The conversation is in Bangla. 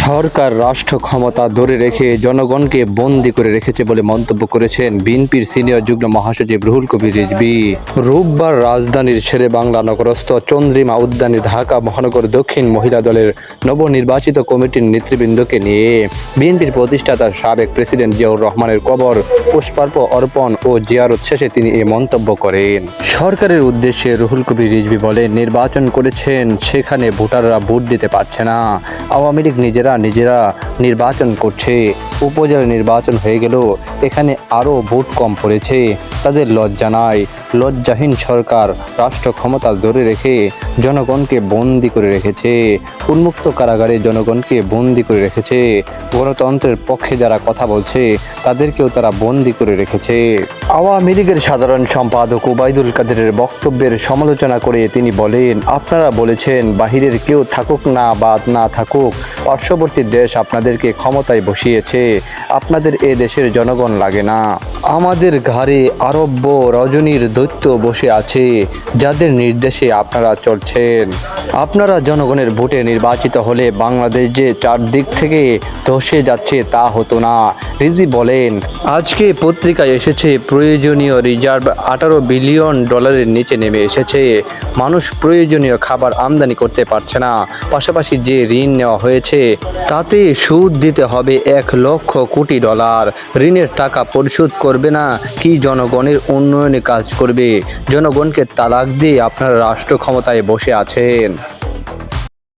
সরকার রাষ্ট্র ক্ষমতা ধরে রেখে জনগণকে বন্দী করে রেখেছে বলে মন্তব্য করেছেন বিএনপির সিনিয়র যুগ্ম মহাসচিব রুহুল কবির রিজভী। রোববার রাজধানীর শেরেবাংলা নগরস্থ চন্দ্রিমা উদ্যানে ঢাকা মহানগর দক্ষিণ মহিলা দলের নবনির্বাচিত কমিটির নেতৃবৃন্দকে নিয়ে বিএনপির প্রতিষ্ঠাতা সাবেক প্রেসিডেন্ট জিয়াউর রহমানের কবর পুষ্পার্ঘ্য অর্পণ ও জিয়ারত শেষে তিনি এ মন্তব্য করেন। সরকারের উদ্দেশ্যে রুহুল কবির রিজভী বলেন, নির্বাচন করেছেন, সেখানে ভোটাররা ভোট দিতে পারছে না। আওয়ামী লীগ নিজেরা নির্বাচন করছে। উপজেলা নির্বাচন হয়ে গেল, এখানে আরও ভোট কম পড়েছে। তাদের লজ্জা নাই। লজ্জাহীন সরকার রাষ্ট্র ক্ষমতা ধরে রেখে জনগণকে বন্দী করে রেখেছে। উন্মুক্ত কারাগারে জনগণকে বন্দী করে রেখেছে। গণতন্ত্রের পক্ষে যারা কথা বলছে তাদেরকেও তারা বন্দী করে রেখেছে। আওয়ামী লীগের সাধারণ সম্পাদক ওবায়দুল কাদেরের বক্তব্যের সমালোচনা করে তিনি বলেন, আপনারা বলেছেন বাহিরের কেউ থাকুক না বা না থাকুক, পার্শ্ববর্তী দেশ আপনাদেরকে ক্ষমতায় বসিয়েছে। আপনাদের এ দেশের জনগণ লাগে না। আমাদের ঘাড়ে আরব্য রজনীর দৈত্য বসে আছে, যাদের নির্দেশে আপনারা চলছেন। আপনারা জনগণের ভোটে নির্বাচিত হলে বাংলাদেশ যে চারদিক থেকে ধসে যাচ্ছে তা হতো না। রিজভী বলেন, আজকে পত্রিকায় এসেছে প্রয়োজনীয় রিজার্ভ 18 বিলিয়ন ডলারের নিচে নেমে এসেছে। মানুষ প্রয়োজনীয় খাবার আমদানি করতে পারছে না। পাশাপাশি যে ঋণ নেওয়া হয়েছে তাতে সুদ দিতে হবে 1 লক্ষ কোটি ডলার। ঋণের টাকা পরিশোধ করবে না কি জনগণের উন্নয়নে কাজ করবে? জনগণকে তালাক দিয়ে আপনারা রাষ্ট্র ক্ষমতায় বসে আছেন।